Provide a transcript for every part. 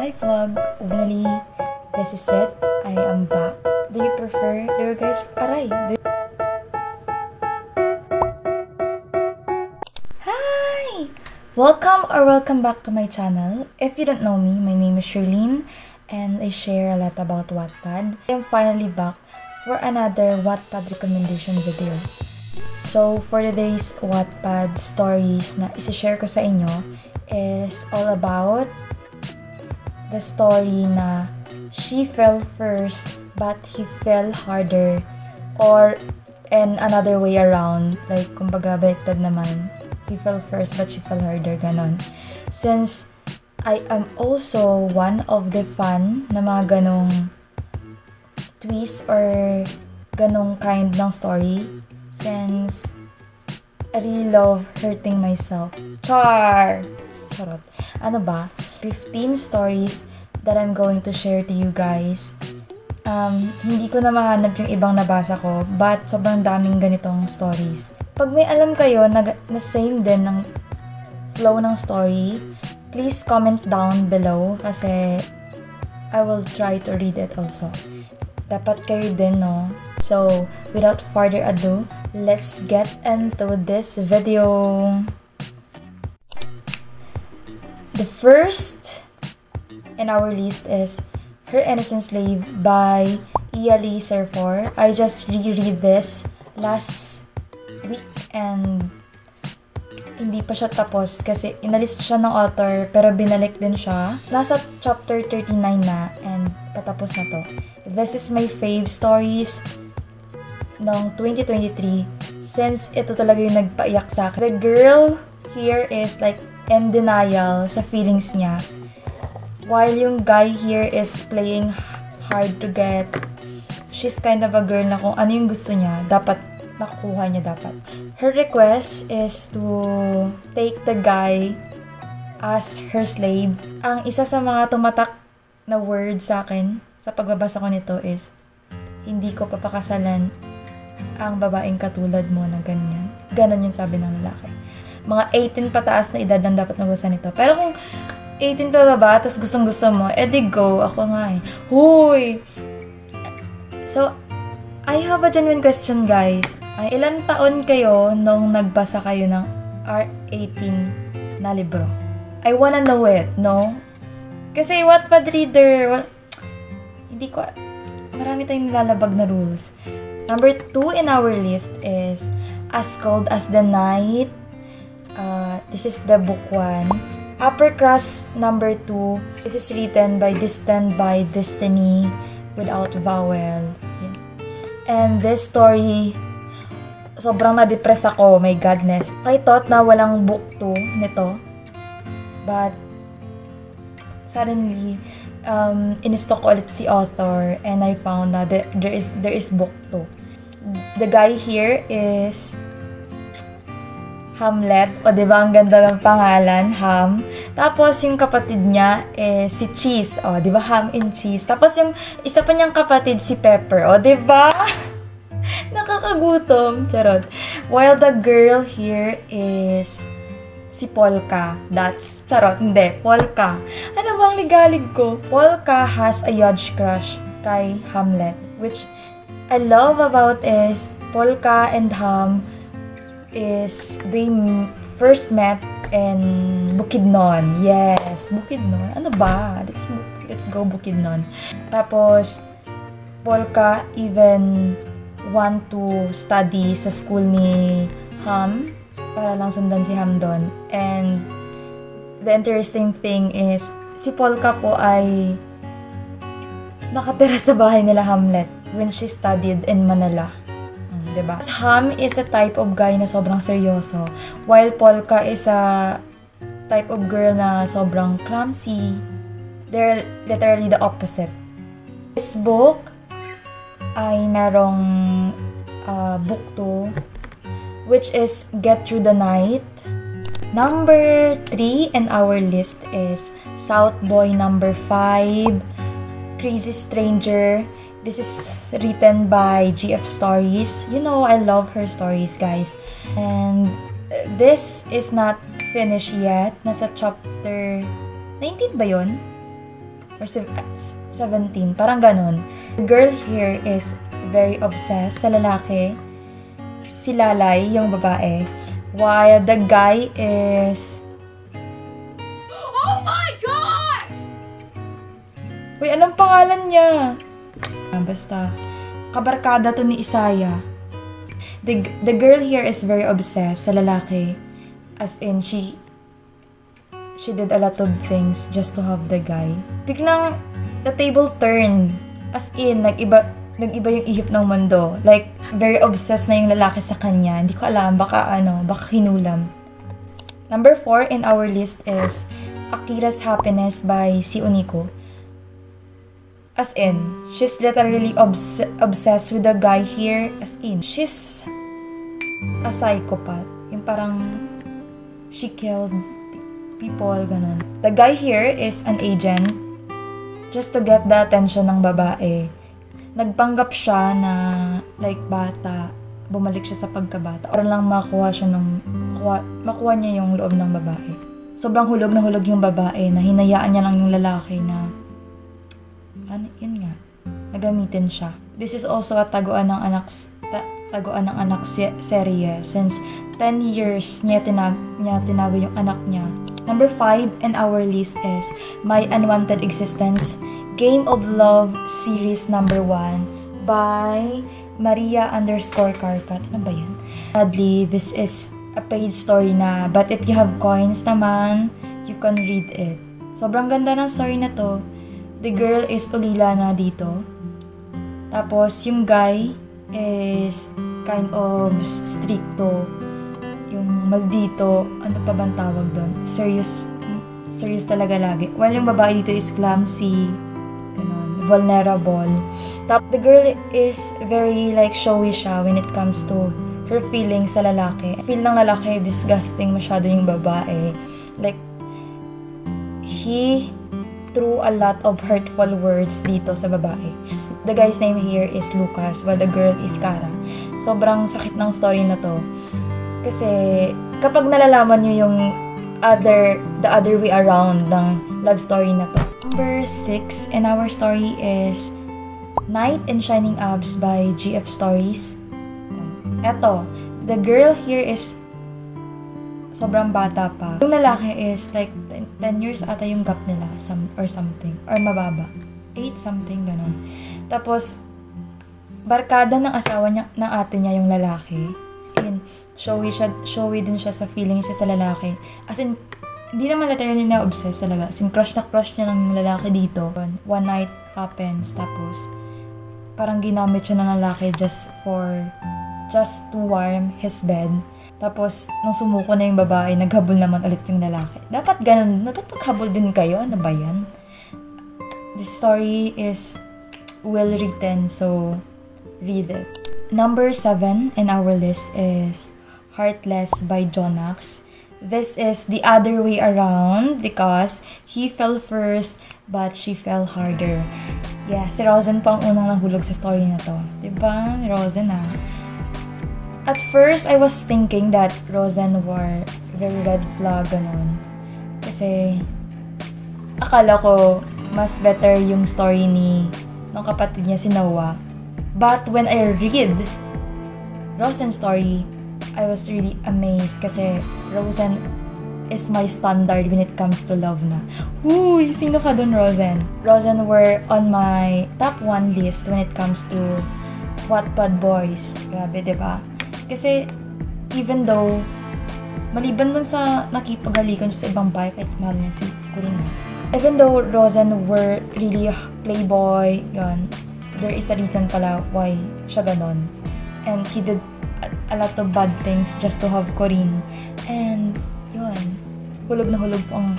Hi vlog! Finally, this is it. I am back. Do you guys, Hi! Welcome back to my channel. If you don't know me, my name is Shirlene and I share a lot about Wattpad. I am finally back for another Wattpad recommendation video. So, for today's Wattpad stories na isi-share ko sa inyo is all about the story na she fell first but he fell harder, or and another way around, like kumbaga baliktad naman, he fell first but she fell harder, ganon. Since I am also one of the fan na mga ganong twist or ganong kind ng story, since I really love hurting myself. Charot. Ano ba? 15 stories that I'm going to share to you guys. Hindi ko na mahanap yung ibang nabasa ko, but sobrang daming ganitong stories. Pag may alam kayo na same din ng flow ng story, please comment down below kasi I will try to read it also. Dapat kayo din, no? So, without further ado, let's get into this video. The first in our list is Her Innocent Slave by Iyali Serfor. I just reread this last week and hindi pa siya tapos kasi inalist siya ng author pero binalik din siya. Nasa chapter 39 na and patapos na to. This is my fave stories ng 2023 since ito talaga yung nagpaiyak sa akin. The girl here is like in denial sa feelings niya, while yung guy here is playing hard to get. She's kind of a girl na kung ano yung gusto niya, dapat nakukuha niya dapat. Her request is to take the guy as her slave. Ang isa sa mga tumatak na word sa akin sa pagbabasa ko nito is, hindi ko papakasalan ang babaeng katulad mo na ganyan. Ganon yung sabi ng lalaki. Mga 18 pataas na edad ang dapat magbasa nito. Pero kung 18 pa ba, tapos gustong-gusto mo, edi go. Ako nga eh. Huy! So, I have a genuine question, guys. Ilan taon kayo nung nagbasa kayo ng R18 na libro? I wanna know it, no? Kasi Wattpad reader, hindi ko, marami tayong nilalabag na rules. Number 2 in our list is As Cold as the Night. This is the book 1. Upper Crust number 2. This is written by Destined by Destiny without vowel. And this story, sobrang na-depress ako, my godness. I thought na walang book 2 nito. But, suddenly, in-stock ulit si author and I found na there is book 2. The guy here is Hamlet, o diba ang ganda ng pangalan, Ham. Tapos yung kapatid niya si Cheese, o diba Ham and Cheese. Tapos yung isa pa niyang kapatid si Pepper, o diba? Nakakagutom, charot. While the girl here is si Polka. That's, charot, hindi, Polka. Ano bang ligalig ko? Polka has a huge crush kay Hamlet, which I love about is Polka and Ham is they first met in Bukidnon. Yes, Bukidnon. Ano ba? Let's go Bukidnon. Tapos, Polka even want to study sa school ni Ham para lang sundan si Ham doon. And the interesting thing is, si Polka po ay nakatira sa bahay nila Hamlet when she studied in Manila. Diba? Ham is a type of guy na sobrang seryoso, while Polka is a type of girl na sobrang clumsy. They're literally the opposite. This book ay merong book 2, which is Get Through the Night. Number 3 in our list is South Boy number 5, Crazy Stranger. This is written by GF Stories. You know, I love her stories, guys. And this is not finished yet. Nasa chapter 19 ba yun? or 17, parang ganon. The girl here is very obsessed sa lalaki. Si Lalay, yung babae. While the guy is... Oh my gosh! Uy, anong pangalan niya? Basta, kabarkada to ni Isaiah. The girl here is very obsessed sa lalaki. As in, she did a lot of things just to have the guy. Biglang, the table turned. As in, nag-iba yung ihip ng mundo. Like, very obsessed na yung lalaki sa kanya. Hindi ko alam, baka hinulam. Number 4 in our list is Akira's Happiness by si Uniko. As in, she's literally obsessed with the guy here. As in, she's a psychopath. Yung parang, she killed people, ganun. The guy here is an agent just to get the attention ng babae. Nagpanggap siya na like bata, bumalik siya sa pagkabata para lang makuha niya yung loob ng babae. Sobrang hulog na hulog yung babae na hinayaan niya lang yung lalaki na yun nga, nagamitin siya. This is also a taguan ng anak serye since 10 years niya tinago yung anak niya. Number 5 in our list is My Unwanted Existence, Game of Love Series number 1 by Maria_Carcat. Ano ba yan? Sadly, this is a page story na, but if you have coins naman, you can read it. Sobrang ganda ng story na to. The girl is ulila na dito. Tapos, yung guy is kind of stricto. Yung maldito, ano pa bang tawag doon? Serious talaga lagi. While yung babae dito is clumsy, vulnerable. The girl is very like showy siya when it comes to her feelings sa lalaki. Feel ng lalaki, disgusting masyado yung babae. Like, he threw a lot of hurtful words dito sa babae. The guy's name here is Lucas, while the girl is Cara. Sobrang sakit ng story na to. Kasi, kapag nalalaman nyo yung the other way around ng love story na to. Number 6 in our story is Knight in Shining Abs by GF Stories. Eto, the girl here is sobrang bata pa. Yung lalaki is like 10 years ata yung gap nila or something. Or mababa. 8 something, ganun. Tapos, barkada ng asawa niya, ng ate niya yung lalaki. And showy din siya sa feelings niya sa lalaki. As in, hindi naman literally na obsessed talaga. As in, crush niya lang yung lalaki dito. One night happens, tapos parang ginamit siya ng lalaki just to warm his bed. Tapos, nung sumuko na yung babae, naghabol naman ulit yung lalaki. Dapat ganun, dapat maghabol din kayo. Ano ba yan? This story is well written, so read it. Number 7 in our list is Heartless by Jonax. This is the other way around because he fell first but she fell harder. Yeah, si Rosen pa ang unang nahulog sa story na to. Diba? Rosen ah. At first, I was thinking that Rosen were very red flag, ganun. Kasi, akala ko, mas better yung story ng kapatid niya si Noah. But when I read Rosen's story, I was really amazed kasi Rosen is my standard when it comes to love na. Uy, sino ka dun, Rosen? Rosen were on my top 1 list when it comes to Wattpad boys. Grabe, diba? Kasi, even though, maliban dun sa nakipagalikan siya sa ibang bahay, kahit mahal niya si Corina. Even though Rosen were really playboy, yun, there is a reason pala why siya ganon. And he did a lot of bad things just to have Corinne. And, yun, hulog na hulog po ang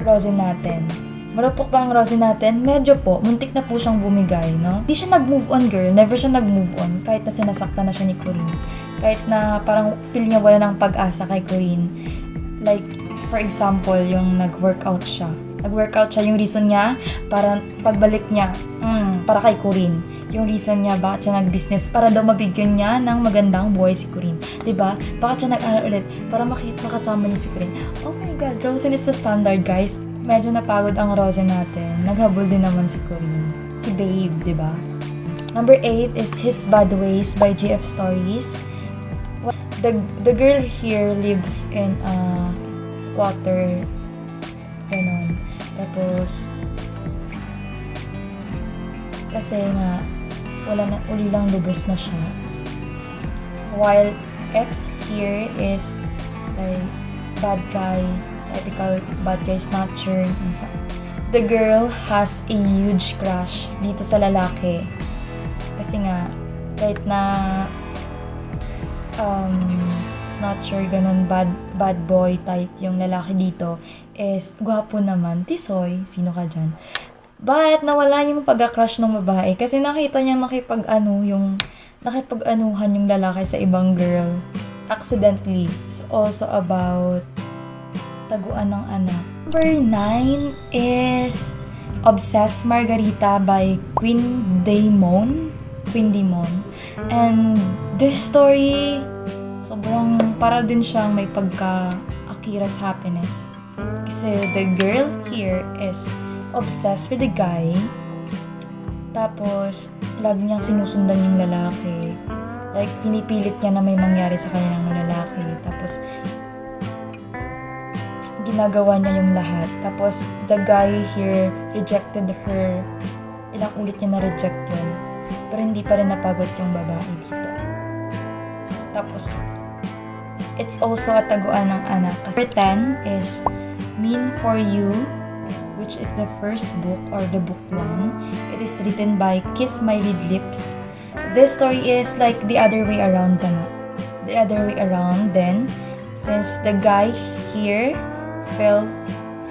Rosen natin. Marupok ba ang Rosen natin? Medyo po, muntik na po siyang bumigay, no? Hindi siya nag-move on, girl. Never siya nag-move on. Kahit na sinasaktan na siya ni Corinne. Kahit na parang feel niya wala ng pag-asa kay Corinne. Like, for example, yung nag-workout siya. Nag-workout siya, yung reason niya, para pagbalik niya, para kay Corinne. Yung reason niya, bakit siya nag-business, para daw mabigyan niya ng magandang buhay si Corinne. Diba? Bakit siya nag-aral ulit, para makasama niya si Corinne. Oh my God, Rosen is the standard, guys. medyo napagod ang Rosa natin, naghabol din naman si Corinne. Si Babe, di ba? Number 8 is His Bad Ways by GF Stories. The girl here lives in a squatter. Ganon. Tapos, kasi nga, uli lang lubos na siya. While X here is like bad guy, typical bad guy snatcher. The girl has a huge crush dito sa lalaki. Kasi nga, kahit na snatcher, ganun, bad boy type yung lalaki dito, is gwapo naman. Tisoy, sino ka dyan? But, nawala yung pagka-crush ng babae kasi nakita niya nakipag-anuhan yung lalaki sa ibang girl. Accidentally. It's also about taguan ng anak. Number 9 is Obsessed Margarita by Queen Daemon. And this story, sobrang para din siyang may pagka-Akira's Happiness. Kasi the girl here is obsessed with the guy. Tapos, lagi niyang sinusundan yung lalaki. Like, pinipilit niya na may mangyari sa kanya ng lalaki. Tapos, ginagawa niya yung lahat. Tapos, the guy here rejected her. Ilang ulit niya na-reject yun. Pero hindi pa rin napagod yung babae dito. Tapos, it's also a taguan ng anak. Number 10 is Mean For You, which is the first book or the book 1. It is written by Kiss My Red Lips. This story is like the other way around naman. The other way around then, since the guy here fell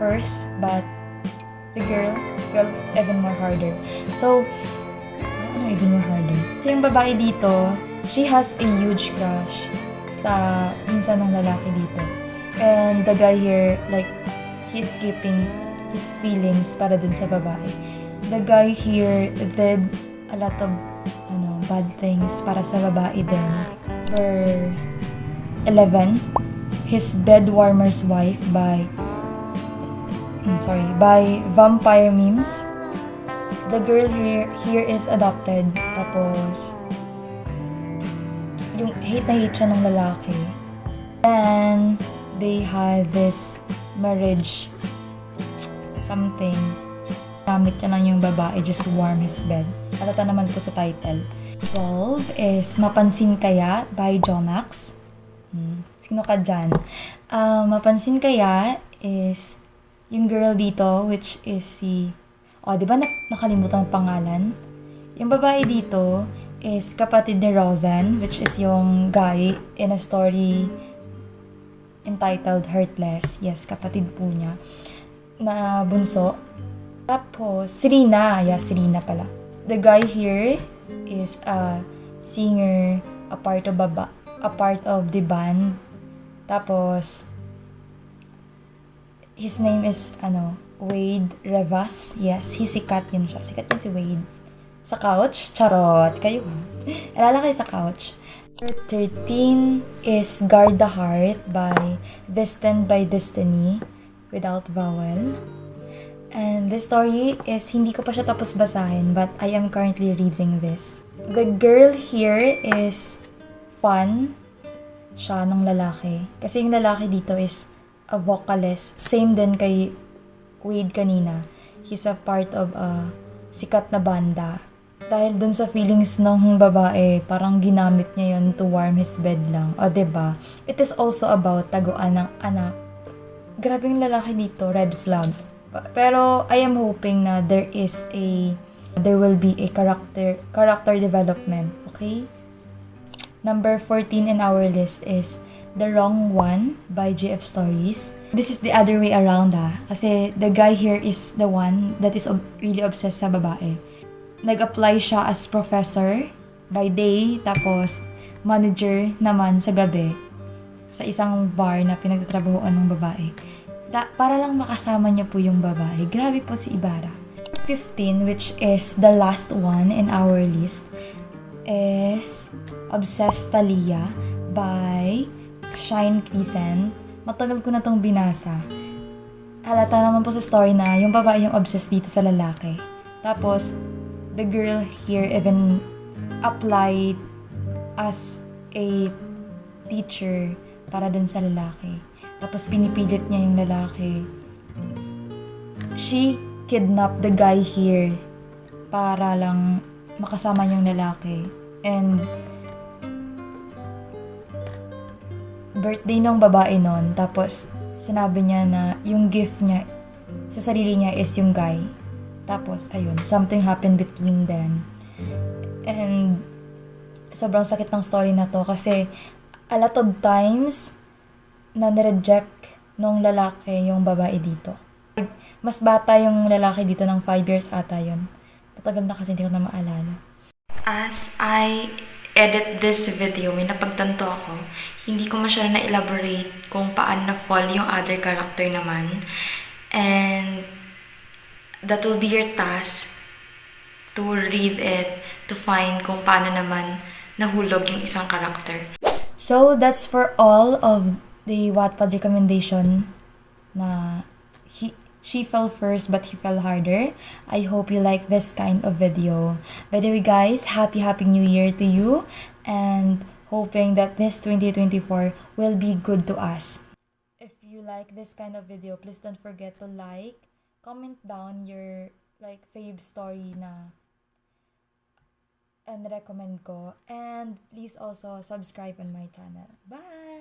first, but the girl fell even more harder. So, even more harder. So, yung babae dito, she has a huge crush sa pinsan ng lalaki dito. And the guy here, like, he's keeping his feelings para dun sa babae. The guy here did a lot of bad things para sa babae din. Number 11, His Bed Warmer's Wife by Vampire Memes. The girl here is adopted. Tapos, yung hate na hate siya ng lalaki. Then, they had this marriage something. Gamit niya lang yung babae just to warm his bed. Halata naman po sa title. 12 is Mapansin Kaya by Jonax. Sino ka dyan? Mapansin Kaya is yung girl dito, which is si... di ba nakalimutan ang pangalan? Yung babae dito is kapatid ni Roseanne, which is yung guy in a story entitled Heartless. Yes, kapatid po niya. Na bunso. Tapos, Serena pala. The guy here is a singer, a part of the band. Tapos, his name is, Wade Revas. Yes, sikat yun siya. Sikat yun si Wade. Sa couch? Charot. Kayo. Alala kayo sa couch. 13 is Guard the Heart by Destined by Destiny without vowel. And this story is, hindi ko pa siya tapos basahin, but I am currently reading this. The girl here is fun siya ng lalaki. Kasi yung lalaki dito is a vocalist. Same din kay Wade kanina. He's a part of a sikat na banda. Dahil dun sa feelings ng babae, parang ginamit niya yun to warm his bed lang. O, diba? It is also about taguan ng anak. Grabe yung lalaki dito, red flag. Pero I am hoping na there will be a character development, okay? Number 14 in our list is The Wrong One by GF Stories. This is the other way around kasi the guy here is the one that is really obsessed sa babae. Nag-apply siya as professor by day, tapos manager naman sa gabi sa isang bar na pinagtatrabahoan ng babae. Para lang makasama niya po yung babae. Grabe po si Ibarra. 15, which is the last one in our list, is Obsessed Thalia by by Shine Crescent. Matagal ko na tong binasa. halata naman po sa story na yung babae yung obsessed dito sa lalaki. Tapos, the girl here even applied as a teacher para dun sa lalaki. Tapos, pinipilit niya yung lalaki. She kidnapped the guy here para lang makasama yung lalaki. And, birthday ng babae nun. Tapos, sinabi niya na yung gift niya sa sarili niya is yung guy. Tapos, ayun, something happened between them. And, sobrang sakit ng story na to kasi a lot of times na nireject nung lalaki yung babae dito. Mas bata yung lalaki dito ng 5 years ata yun. Matagal na kasi hindi ko na maalala. As I edit this video, may napagtanto ako. Hindi ko masyadong na-elaborate kung paano na-fall yung other character naman. And that will be your task to read it, to find kung paano naman nahulog yung isang character. So, that's for all of the Wattpad recommendation na she fell first but he fell harder. I hope you like this kind of video. By the way guys, happy New Year to you and hoping that this 2024 will be good to us. If you like this kind of video, please don't forget to like, comment down your fave story na and recommend ko, and please also subscribe on my channel. Bye!